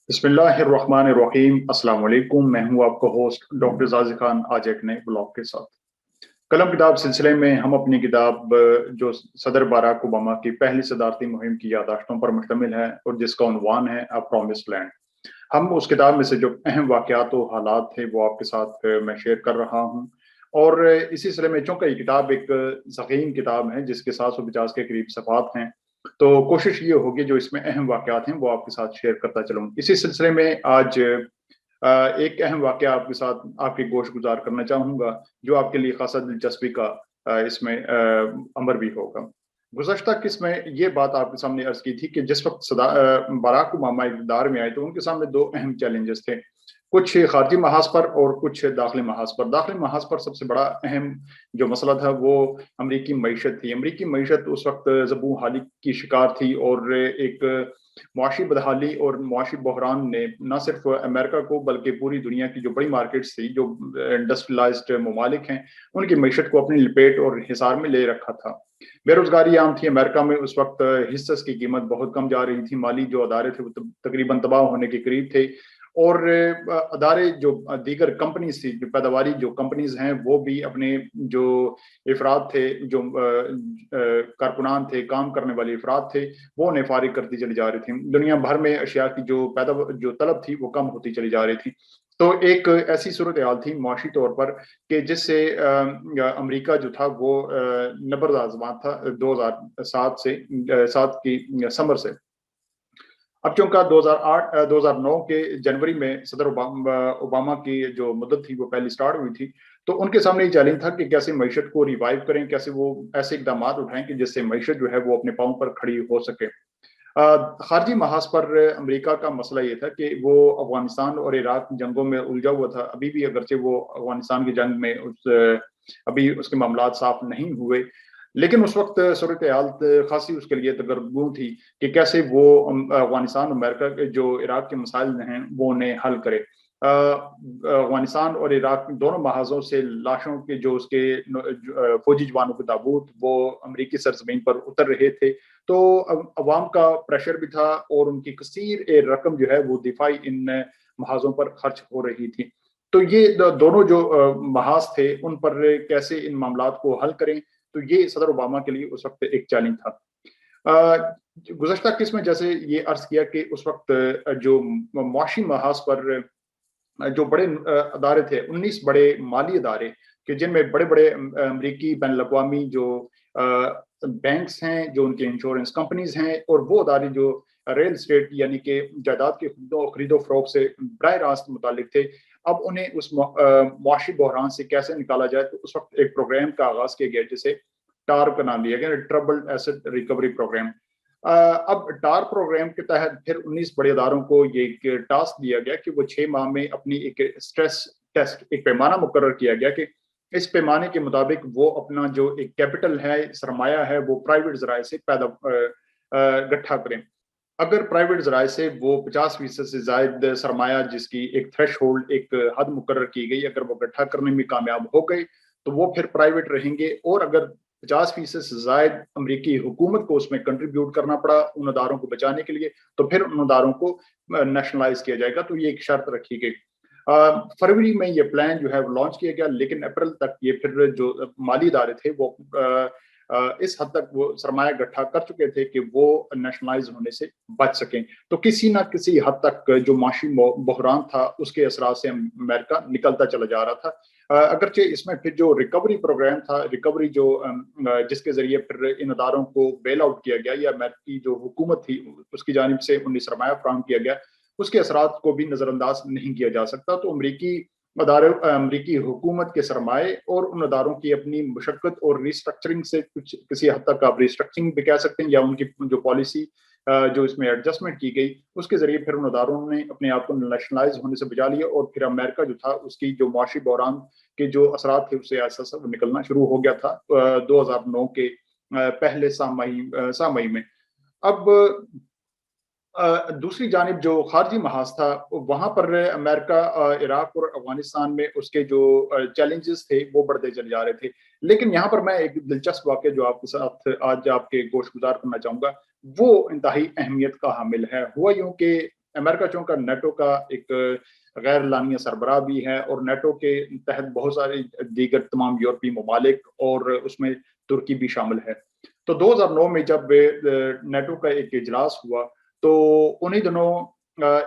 بسم اللہ الرحمن الرحیم۔ السلام علیکم، میں ہوں آپ کا ہوسٹ ڈاکٹر زازی خان، آج ایک نئے بلاگ کے ساتھ۔ قلم کتاب سلسلے میں ہم اپنی کتاب جو صدر باراک اوباما کی پہلی صدارتی مہم کی یادداشتوں پر مشتمل ہے اور جس کا عنوان ہے اے پرومسڈ لینڈ، ہم اس کتاب میں سے جو اہم واقعات و حالات تھے وہ آپ کے ساتھ میں شیئر کر رہا ہوں۔ اور اسی سلسلے میں چونکہ یہ کتاب ایک ضخیم کتاب ہے جس کے 750 کے قریب صفحات ہیں، تو کوشش یہ ہوگی جو اس میں اہم واقعات ہیں وہ آپ کے ساتھ شیئر کرتا چلوں۔ اسی سلسلے میں آج ایک اہم واقعہ آپ کے ساتھ آپ کی گوش گزار کرنا چاہوں گا جو آپ کے لیے خاصا دلچسپی کا اس میں امر بھی ہوگا۔ گزشتہ قسط میں یہ بات آپ کے سامنے عرض کی تھی کہ جس وقت باراک اوباما اقتدار میں آئے تو ان کے سامنے دو اہم چیلنجز تھے، کچھ خارجی محاذ پر اور کچھ داخلی محاذ پر۔ داخلی محاذ پر سب سے بڑا اہم جو مسئلہ تھا وہ امریکی معیشت تھی۔ امریکی معیشت اس وقت زبوں حالی کی شکار تھی اور ایک معاشی بدحالی اور معاشی بحران نے نہ صرف امریکہ کو بلکہ پوری دنیا کی جو بڑی مارکیٹس تھی، جو انڈسٹریلائزڈ ممالک ہیں، ان کی معیشت کو اپنی لپیٹ اور حصار میں لے رکھا تھا۔ بے روزگاری عام تھی امریکہ میں، اس وقت حصص کی قیمت بہت کم جا رہی تھی، مالی جو ادارے تھے وہ تقریباً تباہ ہونے کے قریب تھے، اور ادارے جو دیگر کمپنیز تھی، جو پیداواری جو کمپنیز ہیں، وہ بھی اپنے جو افراد تھے، جو کارکنان تھے، کام کرنے والے افراد تھے، وہ انہیں فارغ کرتی چلی جا رہی تھی۔ دنیا بھر میں اشیاء کی جو طلب تھی وہ کم ہوتی چلی جا رہی تھی۔ تو ایک ایسی صورتحال تھی معاشی طور پر کہ جس سے امریکہ جو تھا وہ نبرد آزما تھا 2007 کی سمر سے۔ اب چونکہ 2009 کے جنوری میں صدر اوباما کی جو مدت تھی وہ پہلی سٹارٹ ہوئی تھی، تو ان کے سامنے یہ چیلنج تھا کہ کیسے معیشت کو ریوائیو کریں، کیسے وہ ایسے اقدامات اٹھائیں کہ جس سے معیشت جو ہے وہ اپنے پاؤں پر کھڑی ہو سکے۔ خارجی محاذ پر امریکہ کا مسئلہ یہ تھا کہ وہ افغانستان اور عراق جنگوں میں الجھا ہوا تھا، ابھی بھی اگرچہ وہ افغانستان کی جنگ میں ابھی اس کے معاملات صاف نہیں ہوئے، لیکن اس وقت صورتحال خاصی اس کے لیے دگرگوں تھی کہ کیسے وہ افغانستان امریکہ کے جو عراق کے مسائل ہیں وہ انہیں حل کرے۔ افغانستان اور عراق دونوں محاذوں سے لاشوں کے جو اس کے فوجی جوانوں کے تابوت وہ امریکی سرزمین پر اتر رہے تھے، تو عوام کا پریشر بھی تھا اور ان کی کثیر رقم جو ہے وہ دفاعی ان محاذوں پر خرچ ہو رہی تھی۔ تو یہ دونوں جو محاذ تھے ان پر کیسے ان معاملات کو حل کریں، تو یہ صدر اوباما کے لیے اس وقت ایک چیلنج تھا۔ گزشتہ قسط میں جیسے یہ عرض کیا کہ اس وقت جو معاشی محاذ پر جو بڑے ادارے تھے، 19 بڑے مالی ادارے کہ جن میں بڑے بڑے امریکی بین الاقوامی جو بینکس ہیں، جو ان کے انشورنس کمپنیز ہیں، اور وہ ادارے جو ریل اسٹیٹ یعنی کہ جائیداد کی خرید و فروخت سے براہ راست متعلق تھے، اب انہیں اس معاشی بحران سے کیسے نکالا جائے۔ تو اس وقت ایک پروگرام کا آغاز کیا گیا جسے ٹار کا نام دیا گیا، ٹربلڈ ایسٹ ریکوری پروگرام۔ اب ٹار پروگرام کے تحت پھر 19 بڑے اداروں کو یہ ٹاسک دیا گیا کہ وہ 6 ماہ میں اپنی ایک اسٹریس ٹیسٹ، ایک پیمانہ مقرر کیا گیا کہ اس پیمانے کے مطابق وہ اپنا جو ایک کیپٹل ہے، سرمایہ ہے، وہ پرائیویٹ ذرائع سے گٹھا کریں۔ اگر پرائیویٹ ذرائع سے وہ 50% سے زائد سرمایہ جس کی ایک تھریش ہولڈ، ایک حد مقرر کی گئی، اگر وہ اکٹھا کرنے میں کامیاب ہو گئے تو وہ پھر پرائیویٹ رہیں گے، اور اگر 50% سے زائد امریکی حکومت کو اس میں کنٹریبیوٹ کرنا پڑا ان اداروں کو بچانے کے لیے تو پھر ان اداروں کو نیشنلائز کیا جائے گا۔ تو یہ ایک شرط رکھی گئی۔ فروری میں یہ پلان جو ہے وہ لانچ کیا گیا، لیکن اپریل تک یہ پھر جو مالی ادارے تھے وہ اس حد تک وہ سرمایہ گٹھا کر چکے تھے کہ وہ نیشنلائز ہونے سے بچ سکیں۔ تو کسی نہ کسی حد تک جو معاشی بحران تھا اس کے اثرات سے امریکہ نکلتا چلا جا رہا تھا۔ اگرچہ اس میں پھر جو ریکوری پروگرام تھا، ریکوری جو جس کے ذریعے پھر ان اداروں کو بیل آؤٹ کیا گیا یا امریکی جو حکومت تھی اس کی جانب سے انہیں سرمایہ فراہم کیا گیا، اس کے اثرات کو بھی نظر انداز نہیں کیا جا سکتا۔ تو امریکی حکومت کے سرمایے اور ان اداروں کی اپنی مشقت اور ریسٹرکچرنگ سے کسی حد تک آپ ریسٹرکچرنگ بھی کہہ سکتے ہیں، یا ان کی جو پالیسی جو اس میں ایڈجسٹمنٹ کی گئی اس کے ذریعے پھر ان اداروں نے اپنے آپ کو نیشنلائز ہونے سے بچا لیا، اور پھر امریکہ جو تھا اس کی جو معاشی بحران کے جو اثرات تھے اس سے ایسا سب نکلنا شروع ہو گیا تھا 2009 کے پہلے سہ مئی میں۔ اب دوسری جانب جو خارجی محاذ تھا وہاں پر امریکہ عراق اور افغانستان میں اس کے جو چیلنجز تھے وہ بڑھتے چلے جا رہے تھے، لیکن یہاں پر میں ایک دلچسپ واقعہ جو آپ کے ساتھ آج آپ کے گوش گزار کرنا چاہوں گا وہ انتہائی اہمیت کا حامل ہے۔ ہوا یوں کہ امریکہ چونکہ نیٹو کا ایک غیر اعلانیہ سربراہ بھی ہے اور نیٹو کے تحت بہت سارے دیگر تمام یورپی ممالک اور اس میں ترکی بھی شامل ہے. تو 2009 میں جب نیٹو کا ایک اجلاس ہوا تو انہی دنوں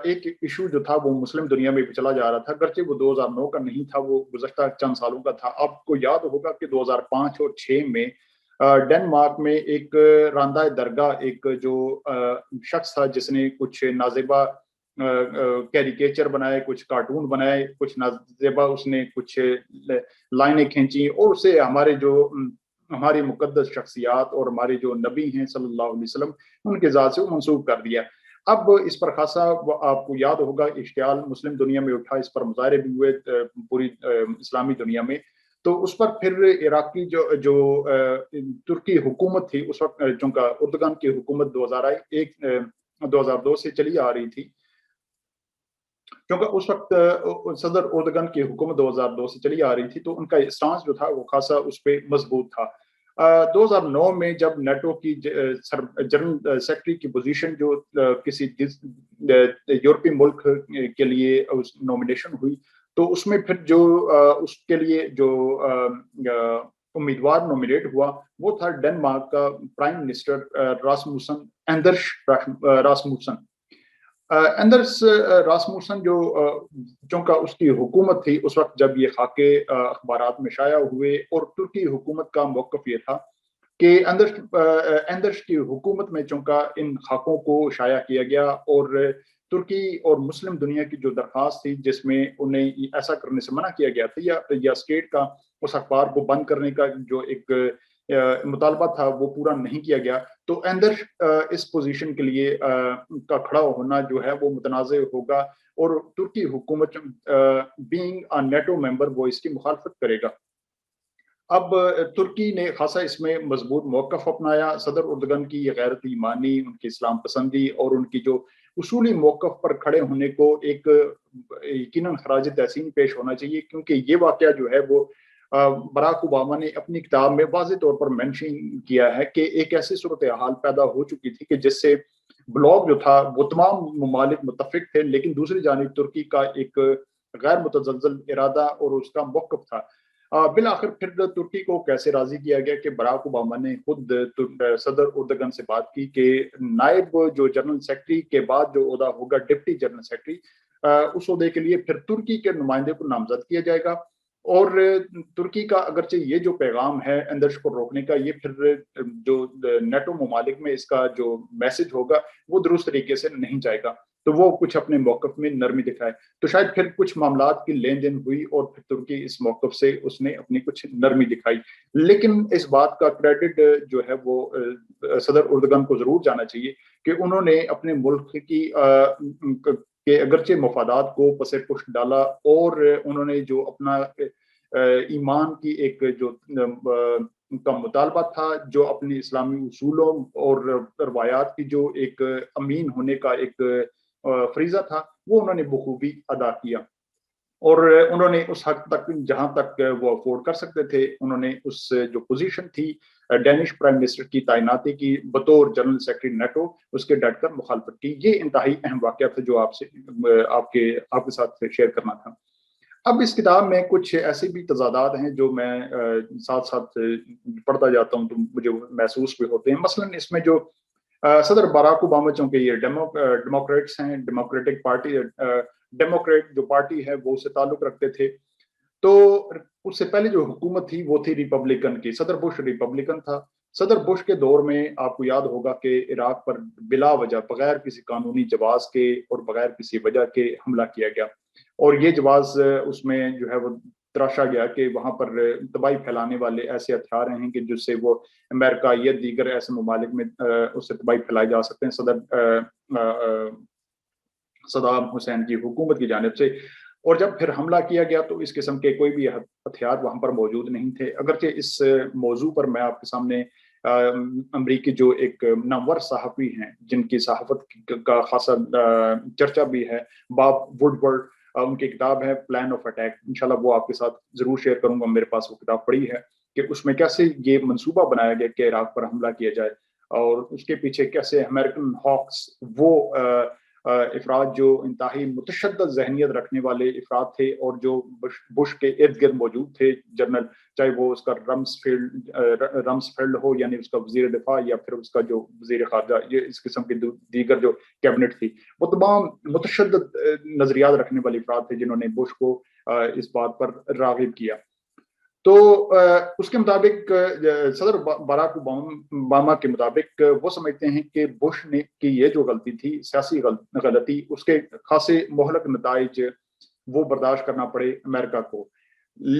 ایک ایشو جو تھا وہ مسلم دنیا میں بھی چلا جا رہا تھا، گرچہ وہ 2009 کا نہیں تھا، وہ گزشتہ چند سالوں کا تھا. آپ کو یاد ہوگا کہ 2005 اور 6 میں ڈنمارک میں ایک راندہ درگاہ ایک جو شخص تھا جس نے کچھ نازیبا کیریکیچر بنائے، کچھ کارٹون بنائے، کچھ نازیبا اس نے کچھ لائنیں کھینچی اور اسے ہماری مقدس شخصیات اور ہمارے جو نبی ہیں صلی اللہ علیہ وسلم ان کے ذات سے وہ منسوب کر دیا. اب اس پر خاصا آپ کو یاد ہوگا اشتعال مسلم دنیا میں اٹھا، اس پر مظاہرے بھی ہوئے پوری اسلامی دنیا میں. تو اس پر پھر عراقی جو ترکی حکومت تھی اس وقت، چونکہ اردوغان کی حکومت 2002 سے چلی آ رہی تھی، کیونکہ اس وقت صدر اردوغان کی حکومت 2002 سے چلی آ رہی تھی تو ان کا اسٹانس جو تھا وہ خاصا اس پہ مضبوط تھا. 2009 میں جب نیٹو کی جنرل سیکرٹری کی پوزیشن جو کسی یورپی ملک کے لیے نومینیشن ہوئی تو اس میں پھر جو اس کے لیے جو امیدوار نومینیٹ ہوا وہ تھا ڈنمارک کا پرائم منسٹر راسموسن. اندرس راسموسن جو چونکہ اس کی حکومت تھی اس وقت جب یہ خاکے اخبارات میں شائع ہوئے، اور ترکی حکومت کا موقف یہ تھا کہ اندرس کی حکومت میں چونکہ ان خاکوں کو شائع کیا گیا اور ترکی اور مسلم دنیا کی جو درخواست تھی جس میں انہیں ایسا کرنے سے منع کیا گیا تھا یا اسٹیٹ کا اس اخبار کو بند کرنے کا جو ایک مطالبہ تھا وہ پورا نہیں کیا گیا، تو اندرس اس پوزیشن کے لیے کا کھڑا ہونا جو ہے وہ متنازع ہوگا اور ترکی حکومت بینگ ا نیٹو ممبر وہ اس کی مخالفت کرے گا. اب ترکی نے خاصا اس میں مضبوط موقف اپنایا. صدر اردوغان کی یہ غیرت، ایمانی، ان کی اسلام پسندی اور ان کی جو اصولی موقف پر کھڑے ہونے کو ایک یقیناً خراج تحسین پیش ہونا چاہیے، کیونکہ یہ واقعہ جو ہے وہ براک اوباما نے اپنی کتاب میں واضح طور پر مینشن کیا ہے کہ ایک ایسی صورتحال پیدا ہو چکی تھی کہ جس سے بلاک جو تھا وہ تمام ممالک متفق تھے، لیکن دوسری جانب ترکی کا ایک غیر متزلزل ارادہ اور اس کا موقف تھا. بالآخر پھر ترکی کو کیسے راضی کیا گیا کہ براک اوباما نے خود صدر اردوغان سے بات کی کہ نائب جو جنرل سیکرٹری کے بعد جو عہدہ ہوگا ڈپٹی جنرل سیکرٹری، اس عہدے کے لیے پھر ترکی کے نمائندے کو نامزد کیا جائے گا. اور ترکی کا اگرچہ یہ جو پیغام ہے اندرس کو روکنے کا، یہ پھر جو نیٹو ممالک میں اس کا جو میسج ہوگا وہ درست طریقے سے نہیں جائے گا، تو وہ کچھ اپنے موقف میں نرمی دکھائے. تو شاید پھر کچھ معاملات کی لین دین ہوئی اور پھر ترکی اس موقف سے اس نے اپنی کچھ نرمی دکھائی. لیکن اس بات کا کریڈٹ جو ہے وہ صدر اردوغان کو ضرور جانا چاہیے کہ انہوں نے اپنے ملک کی کہ اگرچہ مفادات کو پس پشت ڈالا اور انہوں نے جو اپنا ایمان کی ایک جو کا مطالبہ تھا، جو اپنی اسلامی اصولوں اور روایات کی جو ایک امین ہونے کا ایک فریضہ تھا وہ انہوں نے بخوبی ادا کیا. اور انہوں نے اس حد تک جہاں تک وہ افورڈ کر سکتے تھے انہوں نے اس جو پوزیشن تھی ڈینش پرائم منسٹر کی تعیناتی کی بطور جنرل سیکرٹری نیٹو، اس کے ڈٹ کر مخالفت کی. یہ انتہائی اہم واقعہ تھا جو آپ کے ساتھ شیئر کرنا تھا. اب اس کتاب میں کچھ ایسے بھی تضادات ہیں جو میں ساتھ ساتھ پڑھتا جاتا ہوں تو مجھے محسوس بھی ہوتے ہیں. مثلا اس میں جو صدر باراک اوباما، چونکہ یہ ڈیموکریٹس ہیں، ڈیموکریٹک پارٹی، ڈیموکریٹ جو پارٹی ہے وہ اس سے تعلق رکھتے تھے، تو اس سے پہلے جو حکومت تھی وہ تھی ریپبلکن کی. صدر بش ریپبلکن تھا. صدر بش کے دور میں آپ کو یاد ہوگا کہ عراق پر بلا وجہ بغیر کسی قانونی جواز کے اور بغیر کسی وجہ کے حملہ کیا گیا، اور یہ جواز اس میں جو ہے وہ تراشا گیا کہ وہاں پر تباہی پھیلانے والے ایسے ہتھیار ہیں کہ جس سے وہ امریکہ یا دیگر ایسے ممالک میں اس سے تباہی پھیلائی جا سکتے ہیں صدر صدام حسین کی حکومت کی جانب سے. اور جب پھر حملہ کیا گیا تو اس قسم کے کوئی بھی ہتھیار وہاں پر موجود نہیں تھے. اگرچہ اس موضوع پر میں آپ کے سامنے امریکی جو ایک نامور صحافی ہیں جن کی صحافت کا خاصا چرچا بھی ہے، باب وڈورڈ، ان کی کتاب ہے پلان آف اٹیک، انشاءاللہ وہ آپ کے ساتھ ضرور شیئر کروں گا. میرے پاس وہ کتاب پڑھی ہے کہ اس میں کیسے یہ منصوبہ بنایا گیا کہ عراق پر حملہ کیا جائے اور اس کے پیچھے کیسے امریکن ہاکس وہ افراد جو انتہائی متشدد ذہنیت رکھنے والے افراد تھے اور جو بش کے ارد گرد موجود تھے جنرل، چاہے وہ اس کا رمسفیلڈ ہو یعنی اس کا وزیر دفاع، یا پھر اس کا جو وزیر خارجہ، یہ اس قسم کی دیگر جو کیبنٹ تھی، وہ تمام متشدد نظریات رکھنے والے افراد تھے جنہوں نے بش کو اس بات پر راغب کیا۔ تو اس کے مطابق صدر باراک اوباما کے مطابق وہ سمجھتے ہیں کہ بش نے کی یہ جو غلطی تھی، سیاسی غلطی، اس کے خاصے مہلک نتائج وہ برداشت کرنا پڑے امریکہ کو۔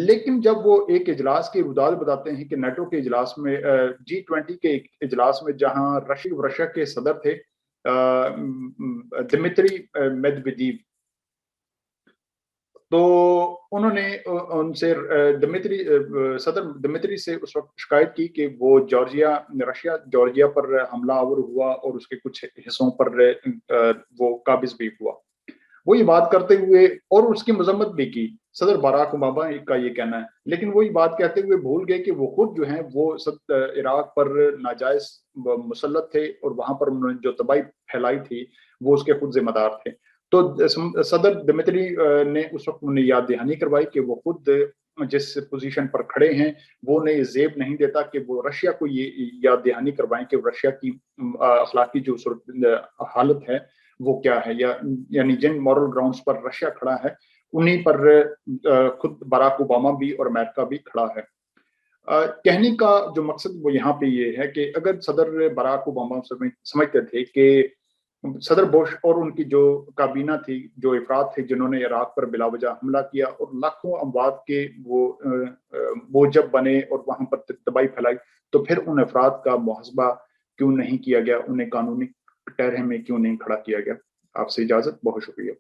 لیکن جب وہ ایک اجلاس کی رداد بتاتے ہیں کہ نیٹو کے اجلاس میں، G20 کے ایک اجلاس میں جہاں رشیا کے صدر تھے دمتری میدویدیو، تو انہوں نے ان سے صدر دمتری سے اس وقت شکایت کی کہ وہ رشیا جارجیا پر حملہ آور ہوا اور اس کے کچھ حصوں پر وہ قابض بھی ہوا۔ وہ یہ بات کرتے ہوئے اور اس کی مذمت بھی کی، صدر باراک اوباما کا یہ کہنا ہے، لیکن وہی بات کہتے ہوئے بھول گئے کہ وہ خود جو ہیں وہ عراق پر ناجائز مسلط تھے اور وہاں پر انہوں نے جو تباہی پھیلائی تھی وہ اس کے خود ذمہ دار تھے۔ تو صدر دمتری نے اس وقت انہیں یاد دہانی کروائی کہ وہ خود جس پوزیشن پر کھڑے ہیں وہ انہیں زیب نہیں دیتا کہ وہ رشیا کو یہ یاد دہانی کروائیں کہ رشیا کی اخلاقی جو حالت ہے وہ کیا ہے، یعنی جن مورل گراؤنڈز پر رشیا کھڑا ہے انہیں پر خود باراک اوباما بھی اور امریکہ بھی کھڑا ہے۔ کہنے کا جو مقصد وہ یہاں پہ یہ ہے کہ اگر صدر باراک اوباما سمجھتے تھے کہ صدر بش اور ان کی جو کابینہ تھی، جو افراد تھے جنہوں نے عراق پر بلا وجہ حملہ کیا اور لاکھوں اموات کے وہ موجب بنے اور وہاں پر تباہی پھیلائی، تو پھر ان افراد کا محاسبہ کیوں نہیں کیا گیا، انہیں قانونی ٹہرے میں کیوں نہیں کھڑا کیا گیا؟ آپ سے اجازت، بہت شکریہ۔